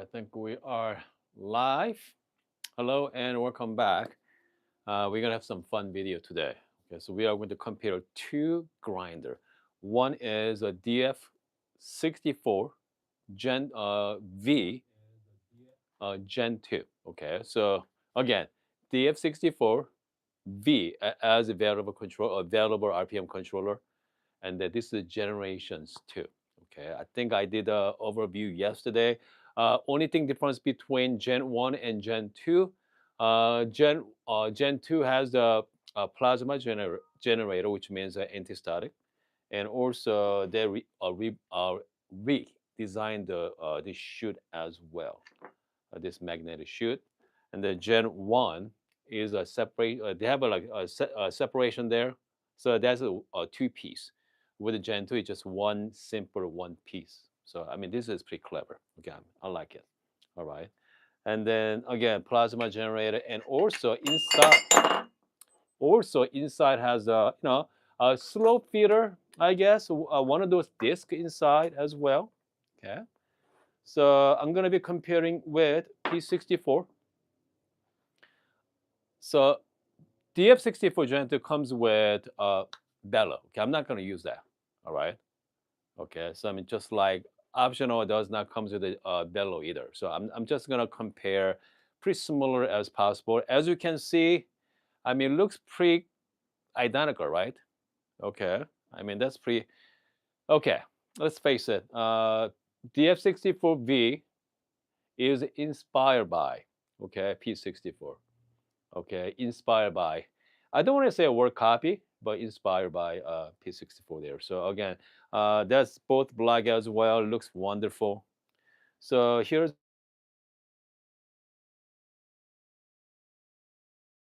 I think we are live. Hello and welcome back. We're gonna have some fun video today. Okay, so we are going to compare two grinder. One is a DF64 Gen V Gen 2. Okay, so again, DF64 V as a variable control, a variable RPM controller, and that this is generations 2. Okay, I think I did a overview yesterday. Only thing difference between Gen 1 and Gen 2, Gen 2 has the plasma generator, which means anti-static, and also they redesigned the chute as well, this magnetic chute. And the Gen 1 is a separate, they have a separation there. So that's a two piece. With the Gen 2, it's just one simple one piece. So, I mean, this is pretty clever. Again, I like it. All right. And then again, plasma generator, and also inside has a slope feeder, I guess, one of those discs inside as well. Okay. So I'm gonna be comparing with P64. So DF64 Gen 2 comes with bellow. Okay, I'm not gonna use that. All right. Okay, so I mean, just like Option-O does not comes with a bellow either. So I'm just gonna compare pretty similar as possible. As you can see, I mean, it looks pretty identical, right? Okay, I mean that's pretty okay. Let's face it. DF64V is inspired by P64. Okay, inspired by. I don't want to say a word copy, but inspired by P64 there. So again, that's both black as well. Looks wonderful. So here's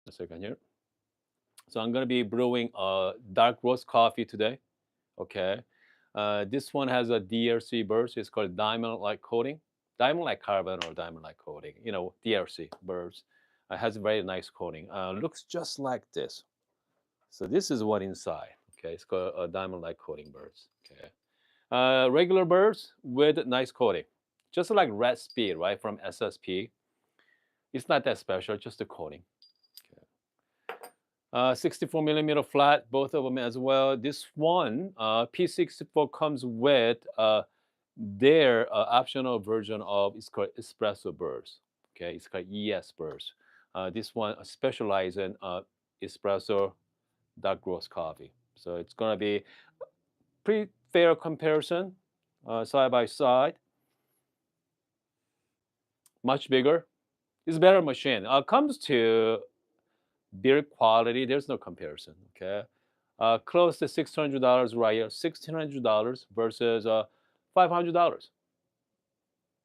a second here. So I'm gonna be brewing dark roast coffee today. Okay, this one has a DRC burst. It's called diamond-like coating, diamond-like carbon or diamond-like coating. DRC burst. It has a very nice coating. Looks just like this. So this is what inside. Okay, it's called a diamond-like coating birds. Okay, regular birds with nice coating, just like red speed, right, from SSP. It's not that special, just the coating. Okay. 64 millimeter flat, both of them as well. This one, P64 comes with their optional version of it's called espresso burst. Okay, it's called ES burst. This one specializes in espresso dark roast coffee. So it's gonna be pretty fair comparison, side by side. Much bigger. It's a better machine. Comes to build quality, there's no comparison. Okay, close to $600 right here. $1,600 versus $500.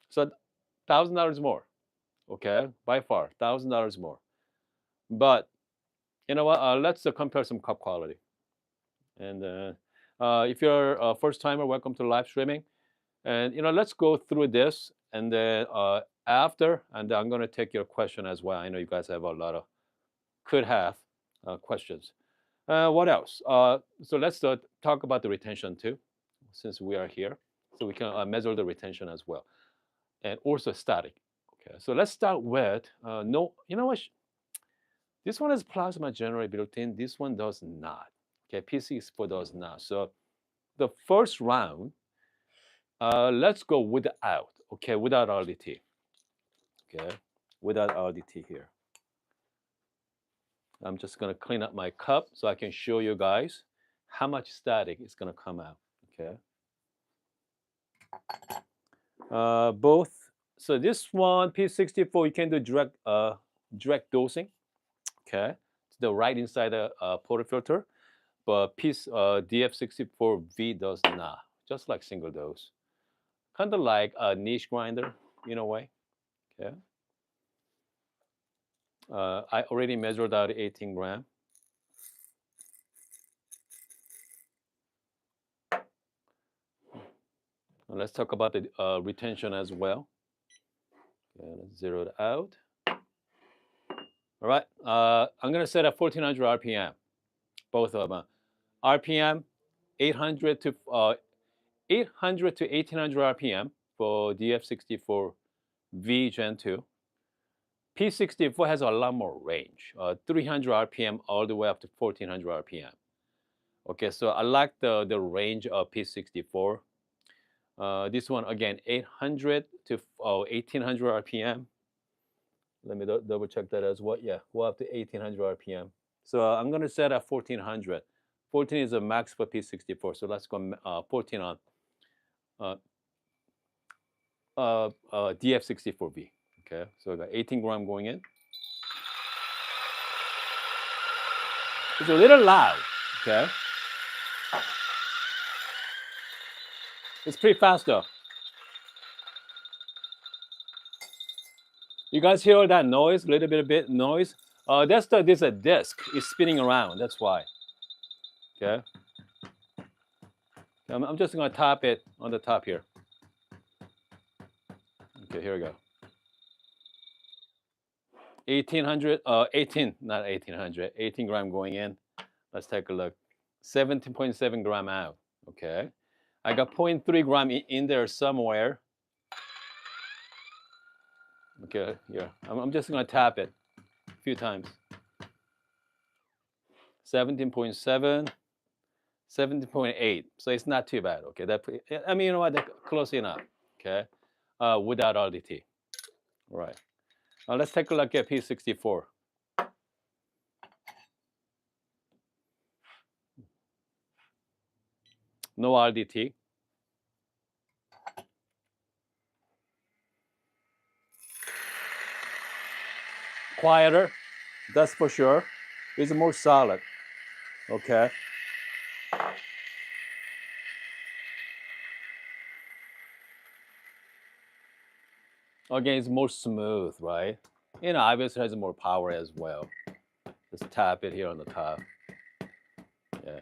So $1,000 more. Okay, by far $1,000 more. But you know what? Let's compare some cup quality. And if you're a first timer, welcome to live streaming. And let's go through this, and then after, and I'm going to take your question as well. I know you guys have a lot of could have questions. What else? So let's talk about the retention too, since we are here, so we can measure the retention as well, and also static. Okay, so let's start with no. You know what? This one has plasma generator built in. This one does not. Okay, PC4 does not. So the first round, let's go without. Okay, without RDT. Okay, without RDT here. I'm just gonna clean up my cup so I can show you guys how much static is gonna come out. Okay. Both. So this one P64 you can do direct dosing. Okay, to the right inside the portafilter, but DF64V does not. Just like single dose, kind of like a niche grinder in a way. Okay. I already measured out 18 gram. Let's talk about the retention as well. Okay, let's zero it out. All right, I'm gonna set at 1400 RPM, both of them. RPM 800 to 1800 RPM for DF64 V Gen2. P64 has a lot more range, 300 RPM all the way up to 1400 RPM. Okay, so I like the range of P64. This one again, 800 to 1800 RPM. Let me double check that as well. Yeah, go up to 1800 RPM. So I'm going to set at 1400. 14 is a max for P64. So let's go 14 on DF64V. Okay, so I got 18 gram going in. It's a little loud. Okay, it's pretty fast though. You guys hear all that noise? A little bit noise. This is a disc. It's spinning around. That's why. Okay. I'm just gonna tap it on the top here. Okay, here we go. 1800, 18, not 1800, 18 gram going in. Let's take a look. 17.7 gram out. Okay. I got 0.3 gram in there somewhere. Okay, yeah. I'm just gonna tap it a few times. 17.7, 17.8. So it's not too bad. Okay, I mean, you know what? That's close enough. Okay, without RDT. All right. Now let's take a look at P64. No RDT. Quieter, that's for sure. It's more solid. Okay. Again, it's more smooth, right? You know, obviously has more power as well. Just tap it here on the top. Yeah.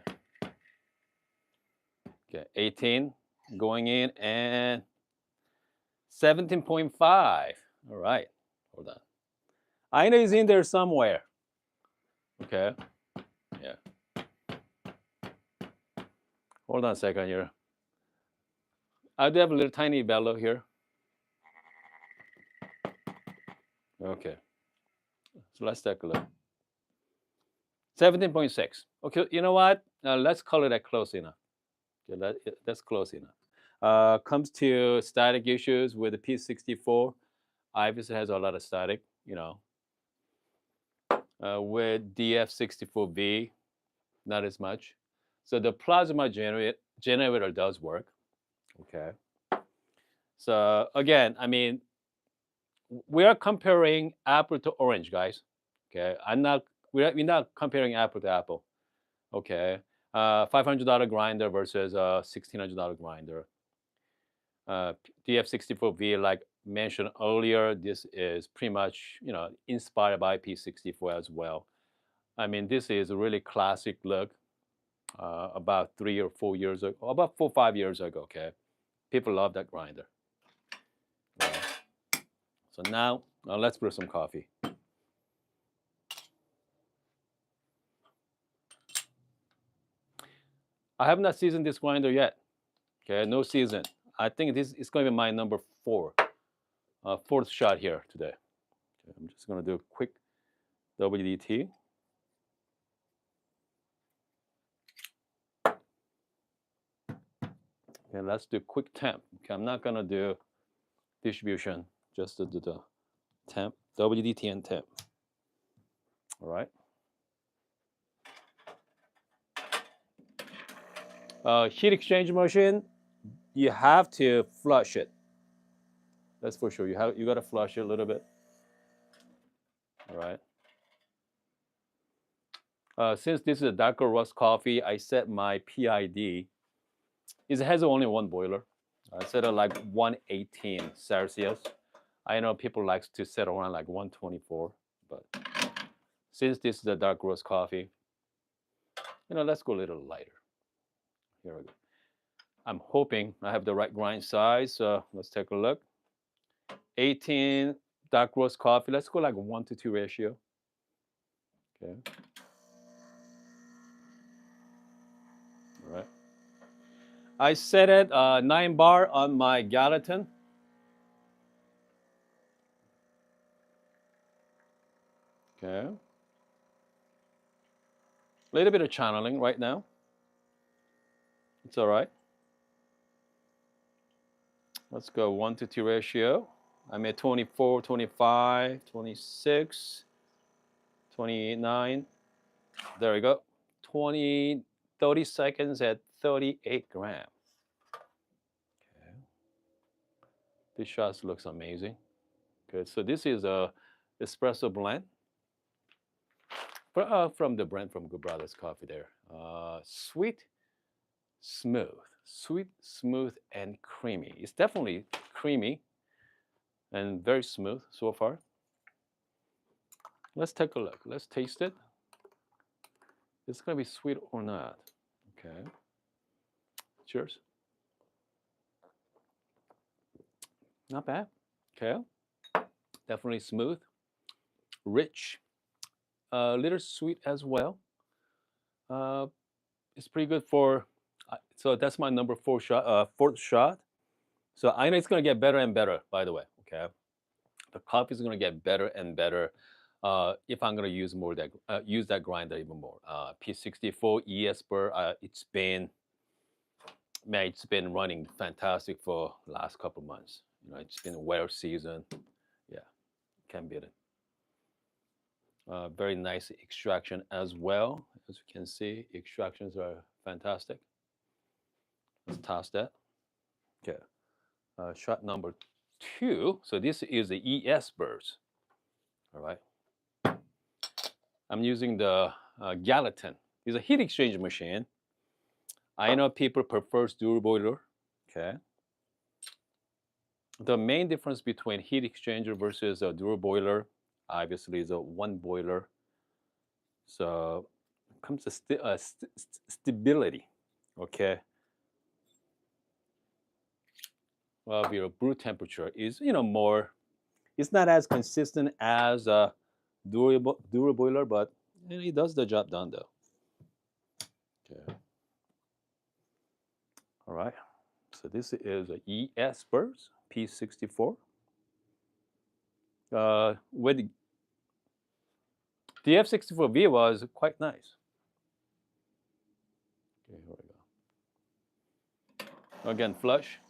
Okay, 18 going in and 17.5. All right, hold on. I know it's in there somewhere. Okay, yeah. Hold on a second here. I do have a little tiny bellow here. Okay, so let's take a look. 17.6. Okay, you know what? Let's call it close enough. Okay, that's close enough. Comes to static issues with the P64. Obviously has a lot of static, you know. With DF64V, not as much. So the plasma generator does work. Okay. So again, I mean, we are comparing apple to orange, guys. Okay. We're not comparing apple to apple. Okay. $500 grinder versus $1,600 grinder. DF64V, like mentioned earlier, this is pretty much, you know, inspired by P64 as well. I mean, this is a really classic look. About 3 or 4 years ago, about 4 or 5 years ago. Okay, people love that grinder. So now let's brew some coffee. I have not seasoned this grinder yet. Okay, no season. I think this is going to be my number 4, fourth shot here today. Okay, I'm just going to do a quick WDT. Okay, let's do quick temp. Okay, I'm not going to do distribution, just to do the temp, WDT and temp. All right. Heat exchange machine, you have to flush it. That's for sure. You got to flush it a little bit. All right. Since this is a darker roast coffee, I set my PID. It has only one boiler. I set it like 118 Celsius. I know people like to set around like 124, but since this is a dark roast coffee, you know, let's go a little lighter. Here we go. I'm hoping I have the right grind size. So let's take a look. 18 dark roast coffee. Let's go like 1-to-2 ratio. Okay. All right. I set it 9 bar on my Gallatin. Okay. A little bit of channeling right now. It's all right. Let's go 1-to-2 ratio. I'm at 24, 25, 26, 29. There we go. 30 seconds at 38 grams. Okay. This shot looks amazing. Good. So this is a espresso blend from the brand from Good Brothers Coffee there. Sweet, smooth, and creamy. It's definitely creamy and very smooth so far. Let's take a look. Let's taste it. It's gonna be sweet or not. Okay. Cheers. Not bad. Okay. Definitely smooth, rich, a little sweet as well. It's pretty good for. So that's my number 4 shot, fourth shot. So I know it's gonna get better and better. By the way, okay. The coffee is gonna get better and better if I'm gonna use that grinder even more. P64 espresso. It's been running fantastic for last couple months. You know, it's been a wetter season. Yeah, can't beat it. Very nice extraction as well. As you can see, extractions are fantastic. Let's toss that. Okay. Shot number 2. So this is the ES burst. All right. I'm using the Gallatin. It's a heat exchange machine. I know people prefer dual boiler. Okay. The main difference between heat exchanger versus a dual boiler, obviously, is a one boiler. So it comes to stability. Okay. Well, your brew temperature is more. It's not as consistent as a dual boiler, but it does the job done though. Okay. All right. So this is a ES burst P64. With the DF64V was quite nice. Okay, here we go. Again, flush.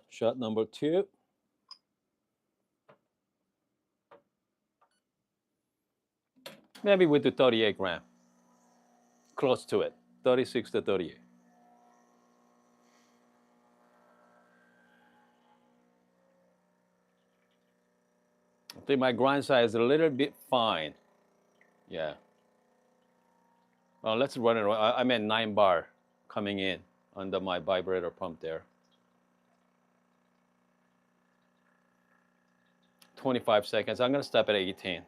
Shot number 2. Maybe with the 38 gram. Close to it. 36 to 38. I think my grind size is a little bit fine. Yeah. Well, let's run it. I'm at 9 bar coming in under my vibrator pump there. 25 seconds. I'm going to stop at 18.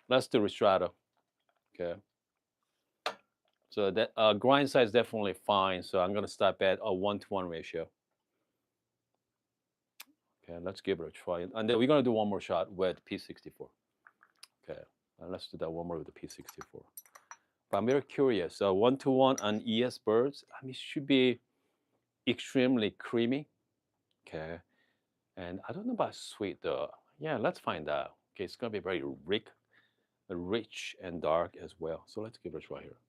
Let's do Restrato. Okay. So that grind size is definitely fine. So I'm going to stop at a 1-to-1 ratio. Okay, let's give it a try. And then we're going to do one more shot with P64. Okay, let's do that one more with the P64. But I'm very curious. 1-to-1 on ES birds, I mean, it should be extremely creamy. Okay, and I don't know about sweet though. Yeah, let's find out. Okay, it's going to be very rich and dark as well. So let's give it a try here.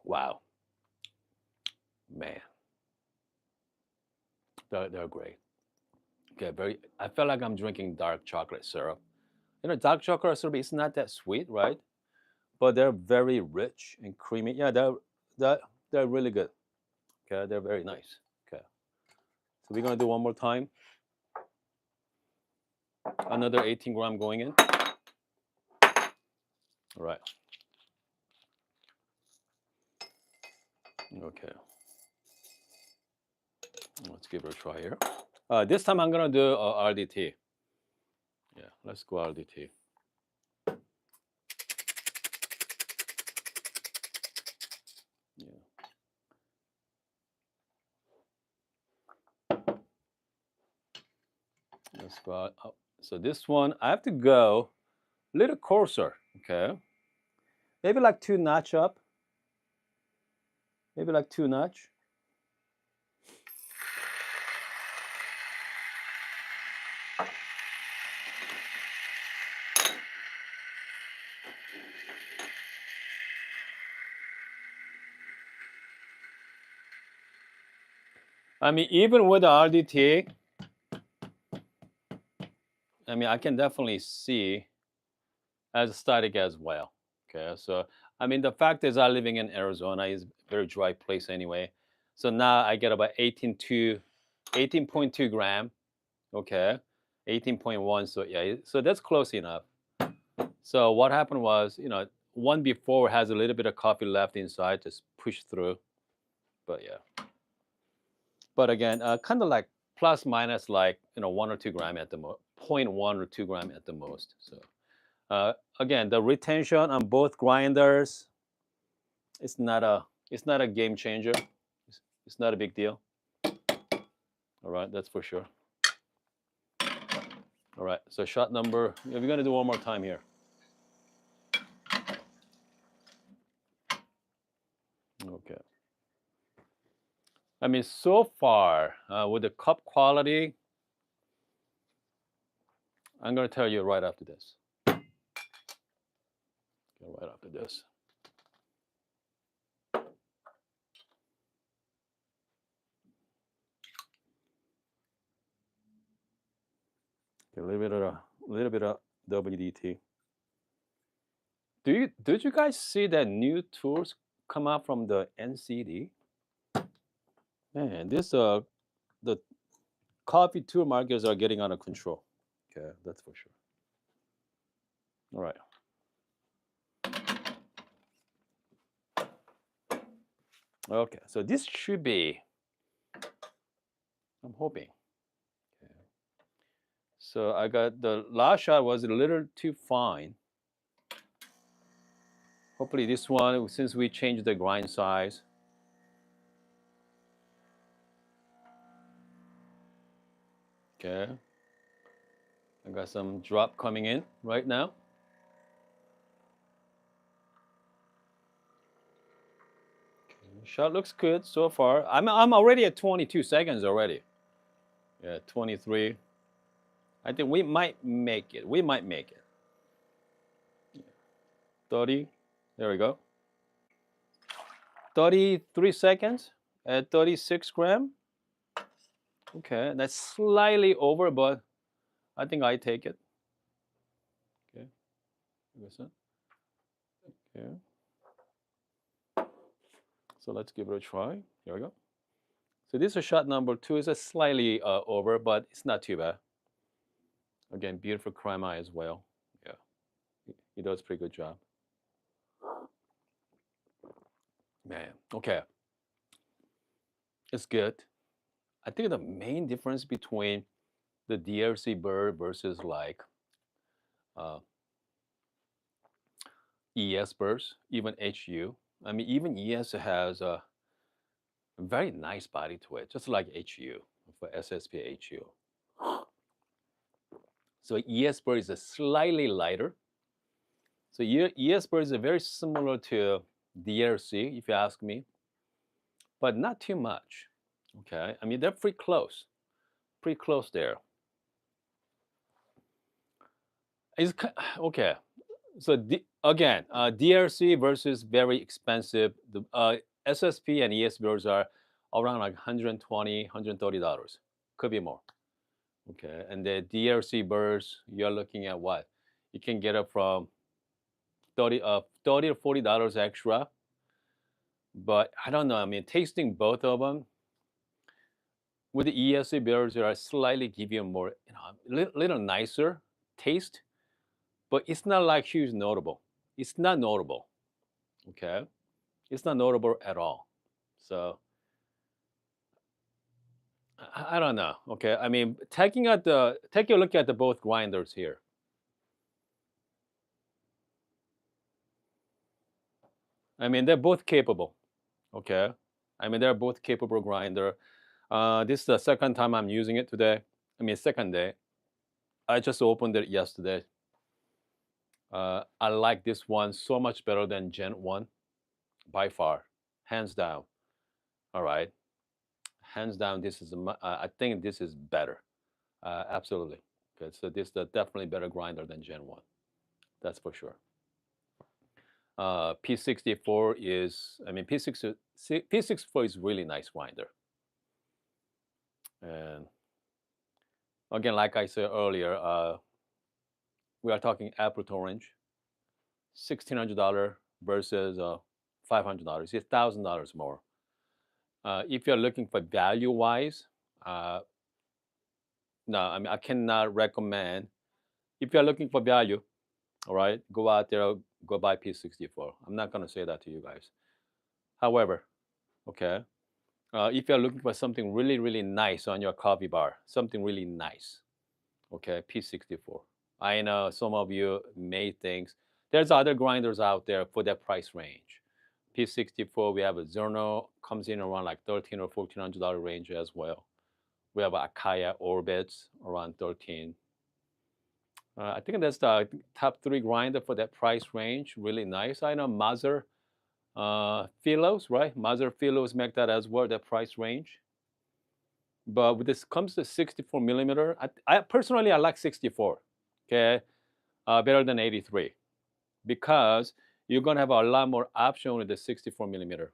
Wow. Man. They're great. Okay, I feel like I'm drinking dark chocolate syrup. Dark chocolate syrup is not that sweet, right? But they're very rich and creamy. Yeah, they're really good. Okay, they're very nice. Okay, so we're gonna do one more time. Another 18 gram going in. All right. Okay. Let's give it a try here. This time I'm gonna do RDT. Yeah, let's go RDT. Yeah. Let's go out. Oh, so this one, I have to go a little coarser, okay? Maybe like 2 notch up. Maybe like 2 notch. I mean, even with the RDT, I mean, I can definitely see as static as well. Okay, so I mean, the fact is, I'm living in Arizona is very dry place anyway. So now I get about 18.2 gram. Okay, 18.1. So yeah, so that's close enough. So what happened was, one before has a little bit of coffee left inside, just push through. But yeah, but again, kind of like plus minus like 1 or 2 gram at the most, 0.1 or 2 gram at the most. So again, the retention on both grinders, it's not a game changer. It's not a big deal. All right, that's for sure. All right, so shot number. We're gonna do one more time here. Okay. I mean, so far with the cup quality, I'm gonna tell you right after this. Okay, right after this. Okay, a little bit of WDT. Did you guys see that new tools come out from the NCD? Man, the coffee tool markets are getting out of control. Okay, that's for sure. All right. Okay, so this should be, I'm hoping. Okay. So I got the last shot was a little too fine. Hopefully this one, since we changed the grind size. Okay. I got some drop coming in right now. Okay. Shot looks good so far. I'm already at 22 seconds already. Yeah, 23. I think we might make it. We might make it. 30. There we go. 33 seconds at 36 gram. Okay, that's slightly over, but I think I take it. Okay, okay. So let's give it a try. Here we go. So this is shot number 2. It's a slightly over, but it's not too bad. Again, beautiful crime eye as well. Yeah, he does a pretty good job. Man, okay. It's good. I think the main difference between the DRC bird versus like uh, ES birds, even HU. I mean, even ES has a very nice body to it, just like HU for SSP HU. So ES bird is a slightly lighter. So ES birds are very similar to DRC, if you ask me, but not too much. Okay, I mean they're pretty close there. It's okay. So again, DRC versus very expensive. The SSP and ES birds are around like $120, $130. Could be more. Okay, and the DRC birds, you're looking at what? You can get it from 30 to $40 extra. But I don't know. I mean, tasting both of them with the ESC birds, they are slightly give you more, little nicer taste, but it's not like huge notable. It's not notable. Okay, it's not notable at all. So I don't know. Okay, I mean, taking a look at the both grinders here. I mean, they're both capable. Okay, I mean they're both capable grinder. This is the second time I'm using it today. I mean, second day. I just opened it yesterday. I like this one so much better than Gen 1 by far, hands down. All right, hands down. This is I think this is better. Absolutely. Okay, so this is definitely better grinder than Gen 1. That's for sure. P64 is, I mean, P64 is really nice grinder. And again, like I said earlier, we are talking apple to orange, $1,600 versus $500. It's $1,000 more. If you're looking for value wise, uh, no, I mean I cannot recommend. If you're looking for value, all right, go out there, go buy P64. I'm not gonna say that to you guys. However, okay, if you're looking for something really, really nice on your coffee bar, something really nice, okay, P64. I know some of you may think there's other grinders out there for that price range. P64, we have a Zerno, comes in around like 13 or $1,400 range as well. We have Akaya Orbits around 13. I think that's the top three grinder for that price range. Really nice. I know Mazer Philos, right? Mazer Philos make that as well, that price range. But when this comes to 64 millimeter, I personally I like 64, okay, better than 83 because you're gonna have a lot more option with the 64 millimeter.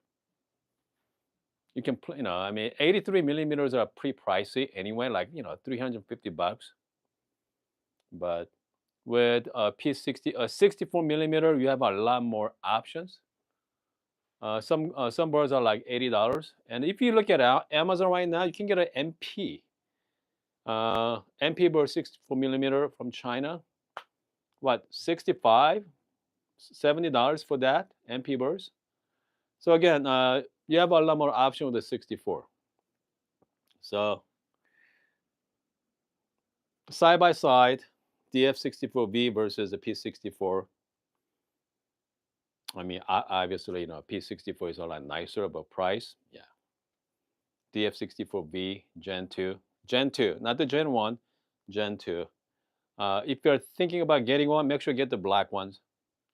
You can, I mean, 83 millimeters are pretty pricey anyway, like $350. But with a P60, 64 millimeter, you have a lot more options. Some bars are like $80, and if you look at Amazon right now, you can get an MP. MP bar 64 millimeter from China. What, 65, $70 for that MP bars? So again, you have a lot more option with the 64. So side by side, DF64V versus the P64. I mean, obviously, P64 is a lot nicer, but price, yeah. DF64V Gen 2, Gen 2, not the Gen 1, Gen 2. If you're thinking about getting one, make sure you get the black ones.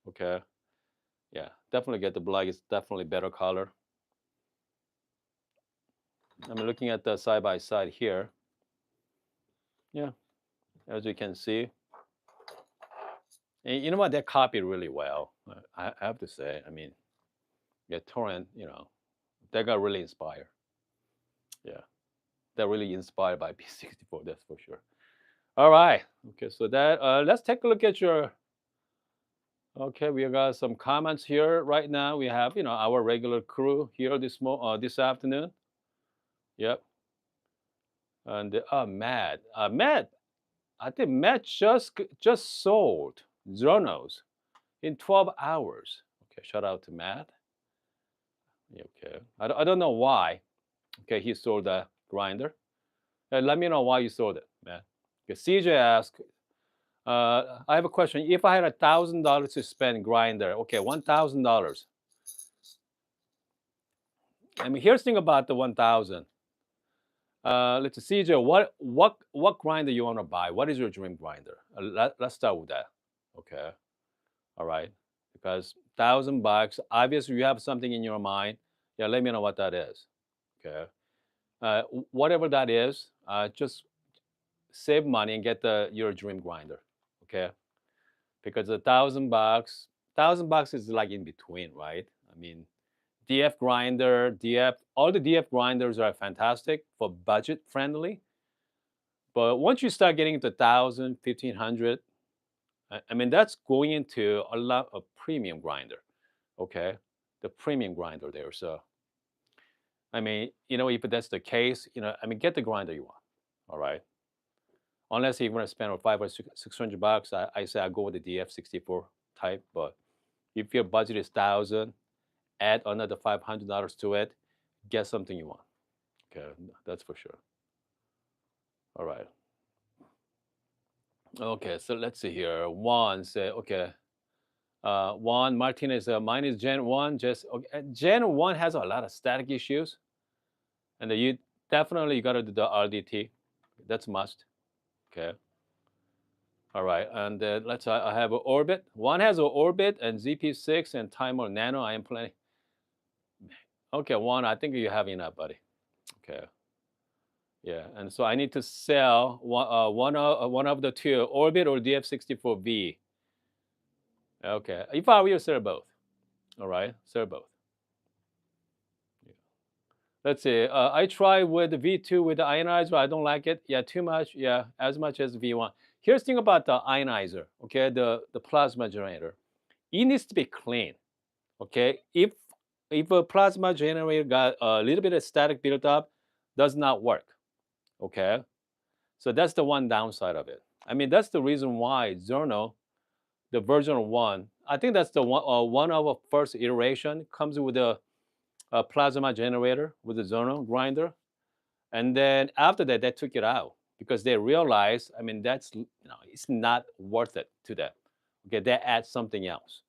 Okay, yeah, definitely get the black. It's definitely better color. I'm looking at the side by side here. Yeah, as you can see, and you know what? They copied really well. I have to say. I mean, yeah, Torrent. They got really inspired. Yeah, they're really inspired by P64. That's for sure. All right. Okay, so that let's take a look at your. Okay, we got some comments here right now. We have our regular crew here this afternoon. Yep, and Matt, Matt, I think Matt just sold Zonos in 12 hours. Okay, shout out to Matt. Okay, I don't know why. Okay, he sold a grinder. Let me know why you sold it, Matt. Okay, CJ asked, I have a question. If I had $1,000 to spend grinder, okay, $1,000. I mean, here's the thing about the 1,000. Let's see, CJ, what grinder you want to buy? What is your dream grinder? Let's start with that. Okay, all right, because $1,000. Obviously, you have something in your mind. Yeah, let me know what that is. Okay, whatever that is, just save money and get your dream grinder. Okay, because $1,000 is like in between, right? I mean, DF grinder, all the DF grinders are fantastic for budget friendly. But once you start getting to 1,000, 1,500, I mean, that's going into a lot of premium grinder, okay? The premium grinder there. So, I mean, if that's the case, I mean, get the grinder you want, all right? Unless you want to spend $500 or $600, I say I go with the DF64 type. But if your budget is 1,000, add another $500 to it, get something you want. Okay, that's for sure. All right. Okay, so let's see here. Juan said, okay. Juan Martinez, mine is Gen 1. Just okay. Gen 1 has a lot of static issues, and you definitely got to do the RDT. That's must. Okay. All right, and let's. I have an Orbit. One has an Orbit and ZP6 and Timer Nano. I am planning. Okay, Juan, I think you have enough, buddy. Okay. Yeah, and so I need to sell one of the two, Orbit or DF64V. Okay, if I will sell both. All right, sell both. Yeah. Let's see. I tried with the V2 with the ionizer. I don't like it. Yeah, too much. Yeah, as much as V1. Here's the thing about the ionizer. Okay, the plasma generator. It needs to be clean. Okay, if a plasma generator got a little bit of static built up, does not work. Okay, so that's the one downside of it. I mean, that's the reason why Zerno, the version one, I think that's the one of the first iteration comes with a plasma generator with a Zerno grinder. And then after that, they took it out because they realized, I mean, it's not worth it to them. Okay, they add something else.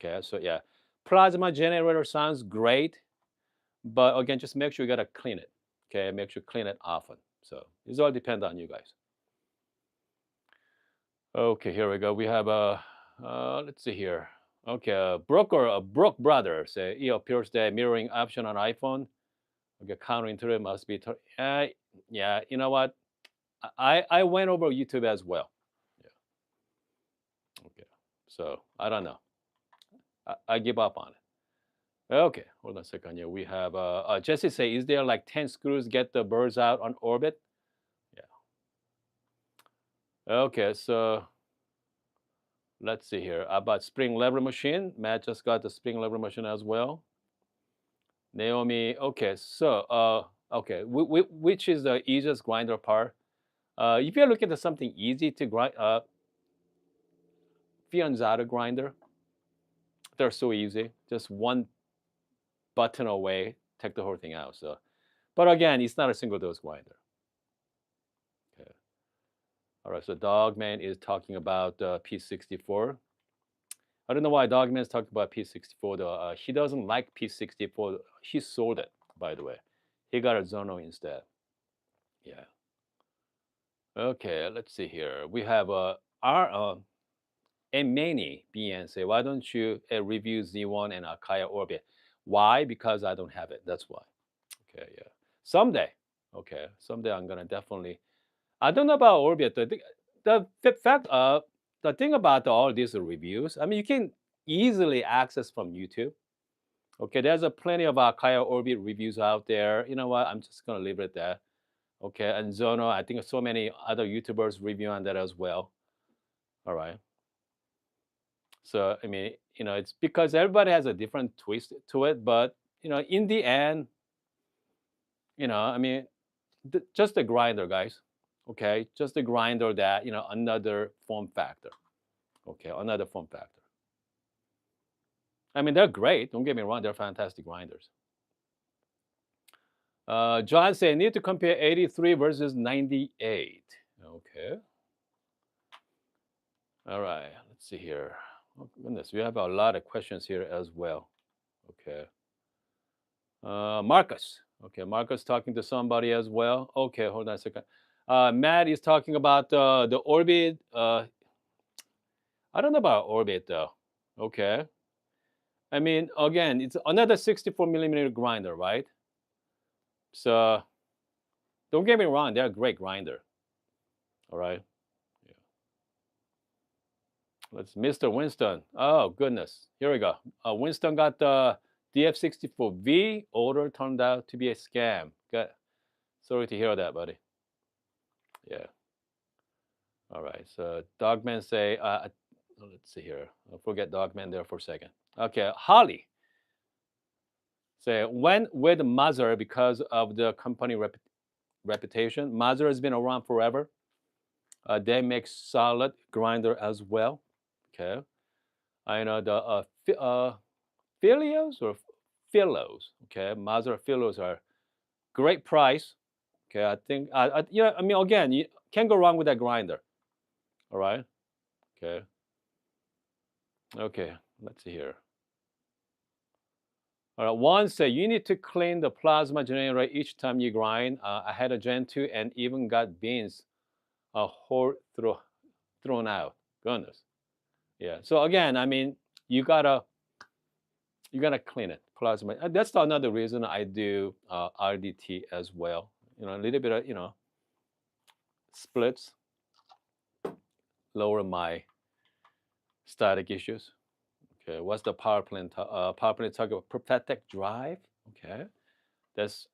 Okay, so yeah, plasma generator sounds great, but again, just make sure you gotta clean it. Okay, make sure you clean it often. So it's all depend on you guys. Okay, here we go. We have let's see here. Okay, Brooke brother say it appears that mirroring option on iPhone. Okay, counterintuitive must be. Yeah, you know what? I went over YouTube as well. Yeah. Okay. So I don't know. I give up on it. Okay. Hold on a second here. We have Jesse say, is there like 10 screws get the birds out on orbit? Yeah. Okay. So let's see here. About spring lever machine. Matt just got the spring lever machine as well. Naomi. Okay. So okay. Which is the easiest grinder part? If you're looking at something easy to grind, Fianzata grinder. They're so easy. Just one button away, take the whole thing out. So, but again, it's not a single dose grinder. Okay. All right. So Dogman is talking about P64. I don't know why Dogman is talking about P64 though. He doesn't like P64. He sold it, by the way. He got a Zono instead. Yeah. Okay. Let's see here. We have our and many BN say, why don't you review Z1 and Akaya Orbit? Why? Because I don't have it. That's why. Okay, yeah. Someday. Okay, someday I'm gonna definitely. I don't know about Orbit. The thing about all these reviews, I mean, you can easily access from YouTube. Okay, there's a plenty of Akaya Orbit reviews out there. You know what? I'm just gonna leave it there. Okay, and Zono, I think so many other YouTubers review on that as well. All right. So I mean, it's because everybody has a different twist to it, but in the end, I mean, just a grinder, guys. Okay, just a grinder that another form factor. Okay, another form factor. I mean, they're great. Don't get me wrong; they're fantastic grinders. John said, need to compare 83 versus 98. Okay. All right. Let's see here. Oh goodness, we have a lot of questions here as well. Okay. Marcus. Okay, Marcus talking to somebody as well. Okay, hold on a second. Matt is talking about the Orbit. I don't know about Orbit though. Okay. I mean, again, it's another 64 millimeter grinder, right? So don't get me wrong, they're a great grinder. All right. Yeah. Let's Mr. Winston. Oh goodness. Here we go. Winston got the DF64V. Order turned out to be a scam. Good. Sorry to hear that, buddy. Yeah. All right. So Dogman say, let's see here. I'll forget Dogman there for a second. Okay. Holly say, when with Mazar because of the company reputation. Mazar has been around forever. They make solid grinder as well. Okay. I know the Philios or Philos. Okay. Mazar Philos are great price. Okay. I think, I mean, again, you can't go wrong with that grinder. All right. Okay. Okay. Let's see here. All right. One say you need to clean the plasma generator each time you grind. I had a Gen2 and even got beans a whole thrown out. Goodness. Yeah. So again, I mean, you gotta clean it. Plasma. That's another reason I do RDT as well. A little bit of splits, lower my static issues. Okay. What's the power plant? Power plant talking about protect drive. Okay.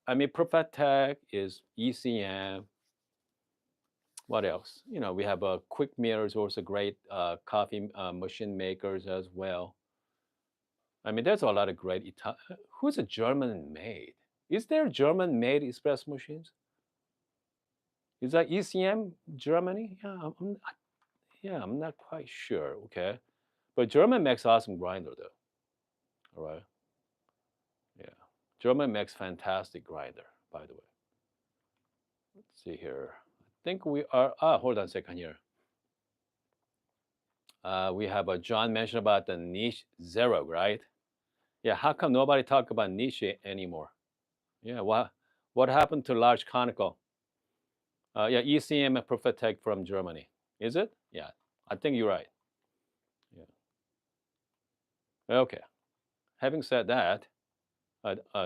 I mean, Profitec is ECM. What else? You know, we have Quick Mirrors, also great coffee machine makers as well. I mean, there's a lot of great Who's a German made? Is there German made espresso machines? Is that ECM Germany? Yeah, I'm not quite sure. Okay, but German makes awesome grinder though. All right. Yeah, German makes fantastic grinder. By the way, let's see here. I think we are. Hold on a second here. We have a John mentioned about the niche zero, right? Yeah. How come nobody talk about niche anymore? Yeah. What happened to large conical? Yeah, ECM and Profitec from Germany. Is it? Yeah, I think you're right. Yeah. Okay. Having said that,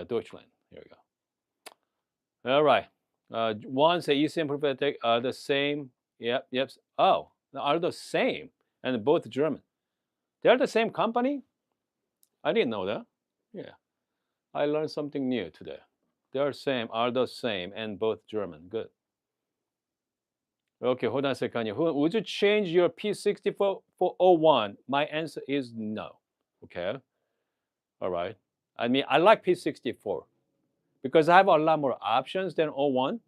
Deutschland. Here we go. All right. One say ECM and Profitec are the same. Yep. Yep. Oh, are the same, and both German. They're the same company. I didn't know that. Yeah, I learned something new today. They are the same, and both German. Good. Okay, hold on a second. Would you change your P64 for 01? My answer is no. Okay. All right. I mean, I like P64 because I have a lot more options than 01.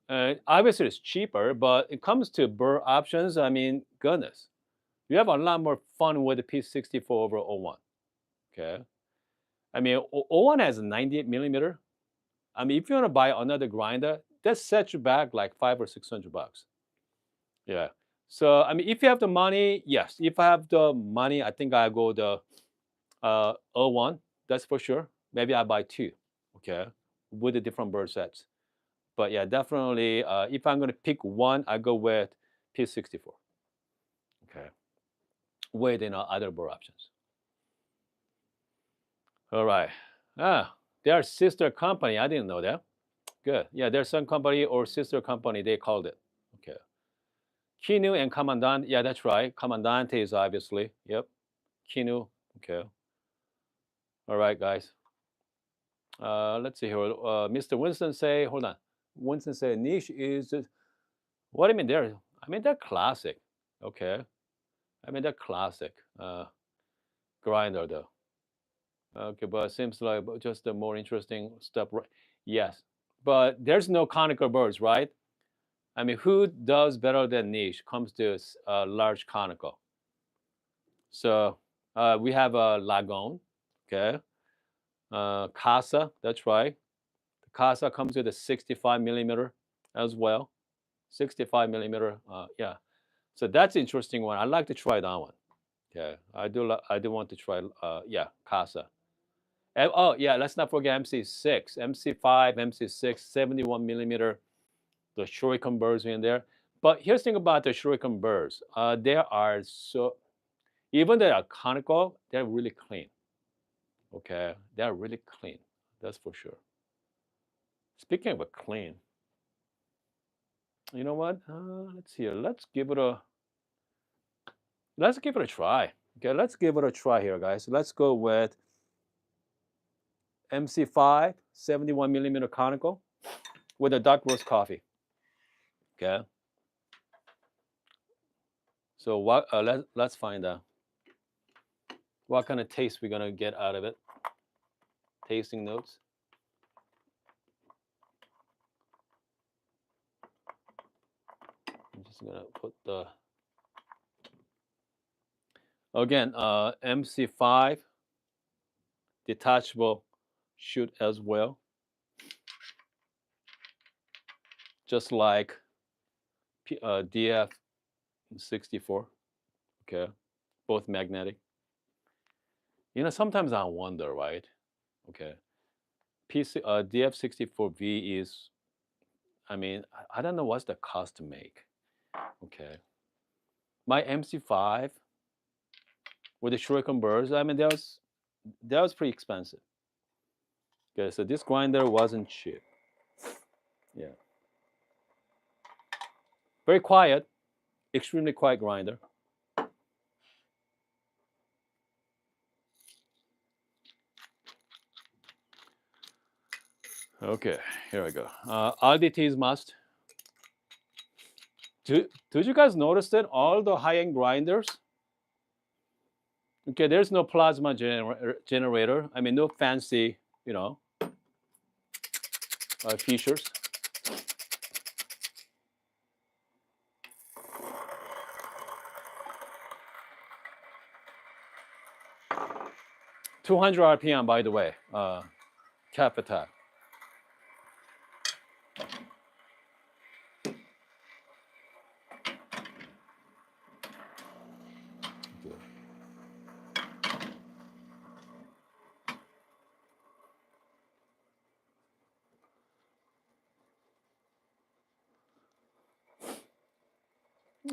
Obviously, it's cheaper, but it comes to burr options. I mean, goodness, you have a lot more fun with the P64 over 01. Okay. I mean, 01 has a 98 millimeter. I mean, if you want to buy another grinder, that sets you back like $500 or $600. Yeah. So I mean, if you have the money, yes. If I have the money, I think I go the 01. That's for sure. Maybe I buy two. Okay, with the different bird sets. But yeah, definitely. If I'm going to pick one, I go with P64. Okay, with other bird options. All right. They are sister company. I didn't know that. Good. Yeah, there's some company or sister company. They called it. Okay. Kinu and Commandant. Yeah, that's right. Commandante is obviously. Yep. Kinu. Okay. All right, guys. Let's see here. Mr. Winston say, hold on. Winston say niche is just, what do you mean? They're classic. Okay. I mean, they're classic. Grinder though. Okay, but it seems like just the more interesting stuff. Yes, but there's no conical birds, right? I mean, who does better than niche comes to large conical? So we have a Lagon, okay. Casa, that's right. The Casa comes with a 65 millimeter as well. 65 millimeter, yeah. So that's an interesting one. I'd like to try that one. Okay, I do want to try, yeah, Casa. And, oh yeah, let's not forget MC6, MC5, MC6, 71 millimeter. The Shuriken birds in there. But here's the thing about the Shuriken birds. They are so, even they are conical, they're really clean. Okay, they're really clean. That's for sure. Speaking of a clean, you know what? Let's see. Let's give it a try. Okay, let's give it a try here, guys. Let's go with MC5 71 millimeter conical with a dark roast coffee. Okay. So what? Let's find out what kind of taste we're gonna get out of it. Tasting notes. I'm just gonna put the again MC5 detachable chute as well, just like DF64. Okay, both magnetic. You know, sometimes I wonder, right? Okay, DF64V is, I mean, I don't know what's the cost to make. Okay, my MC5 with the Shuriken birds, I mean, that was pretty expensive. Okay, so this grinder wasn't cheap. Yeah, very quiet, extremely quiet grinder. Okay, here I go. RDT is must. Did you guys notice that all the high-end grinders? Okay, there's no plasma generator. I mean, no fancy, features. 200 RPM, by the way. Cap attack.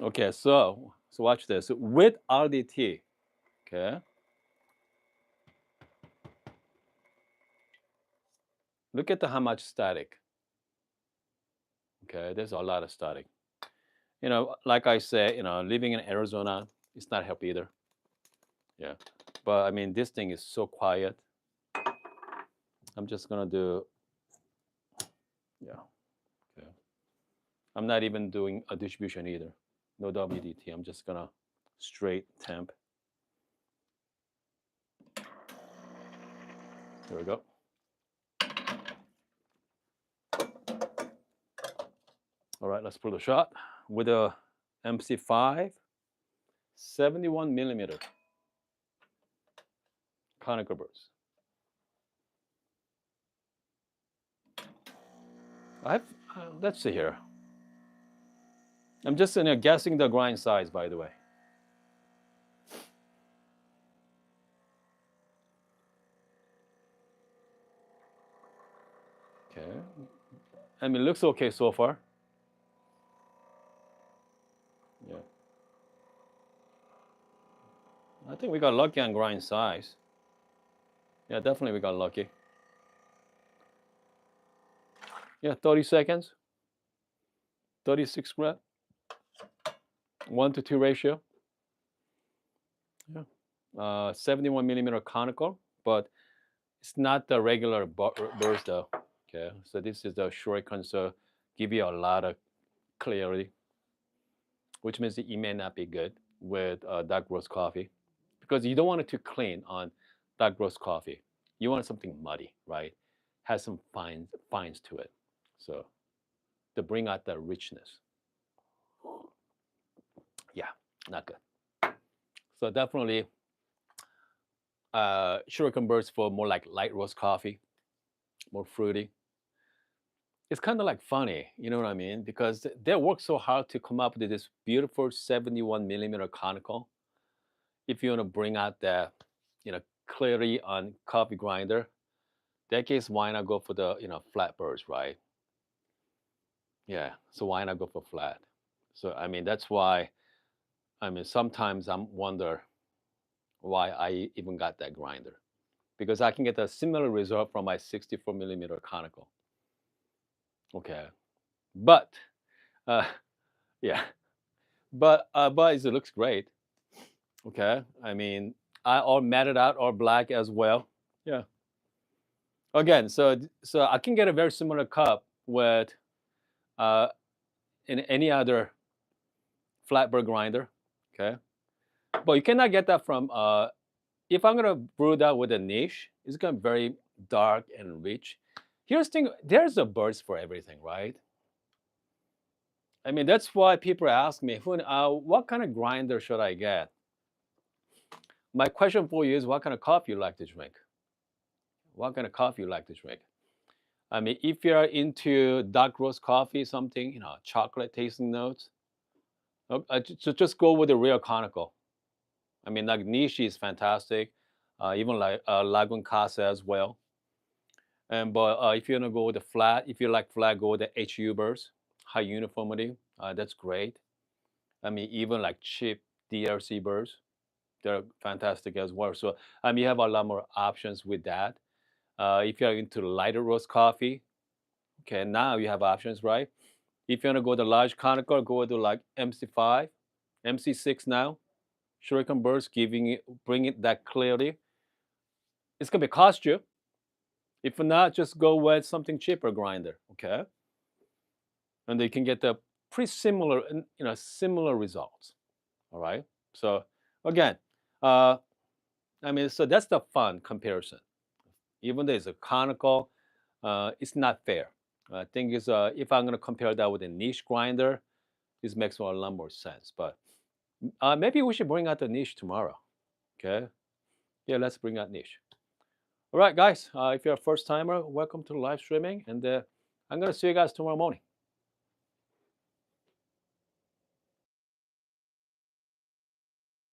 Okay, so watch this. With RDT, okay, look at how much static. Okay, there's a lot of static. Like I said, living in Arizona, it's not help either. Yeah, but I mean, this thing is so quiet. I'm just gonna do, yeah, okay. I'm not even doing a distribution either. No WDT. I'm just gonna straight temp. There we go. All right, let's pull the shot with a MC5 71 millimeter conical burst. Let's see here. I'm just guessing the grind size, by the way. Okay. I mean, it looks okay so far. Yeah. I think we got lucky on grind size. Yeah, definitely we got lucky. Yeah, 30 seconds. 36 grams. 1-to-2 ratio. Yeah. 71 millimeter conical, but it's not the regular burst though. Okay, so this is the shortcut, so give you a lot of clarity, which means it may not be good with dark roast coffee, because you don't want it too clean on dark roast coffee. You want something muddy, right? Has some fines to it, so to bring out the richness. Yeah, not good. So definitely, shuriken burst for more like light roast coffee, more fruity. It's kind of like funny, you know what I mean? Because they work so hard to come up with this beautiful 71 millimeter conical. If you want to bring out that, clarity on coffee grinder, that case, why not go for the, flat burst, right? Yeah. So why not go for flat? So I mean, that's why. I mean, sometimes I'm wonder why I even got that grinder, because I can get a similar result from my 64 millimeter conical. Okay, but uh, yeah, but it looks great. Okay, I mean, I all matted out or black as well. Yeah. Again, so I can get a very similar cup with uh, in any other flatbread grinder. Okay, but you cannot get that from. If I'm gonna brew that with a niche, it's gonna be very dark and rich. Here's the thing: there's a burst for everything, right? I mean, that's why people ask me, what kind of grinder should I get? My question for you is, what kind of coffee you like to drink? What kind of coffee you like to drink? I mean, if you're into dark roast coffee, something, chocolate tasting notes, so just go with the real conical. I mean, like Nishi is fantastic, even like Lagun Casa as well. And but if you're gonna go with the flat, if you like flat, go with the HU burst, high uniformity. That's great. I mean, even like cheap DRC bursts, they're fantastic as well. So you have a lot more options with that. If you're into lighter roast coffee, okay, now you have options, right? If you want to go the large conical, go to like MC5, MC6 now. Shuriken burst, bringing that clarity. It's gonna be cost you. If not, just go with something cheaper grinder, okay? And you can get the pretty similar, similar results. All right. So again, uh, I mean, so that's the fun comparison. Even though it's a conical, it's not fair. I think is if I'm going to compare that with a niche grinder, this makes a lot more sense. But maybe we should bring out the niche tomorrow. Okay. Yeah, let's bring out niche. All right, guys. If you're a first timer, welcome to the live streaming, and I'm going to see you guys tomorrow morning.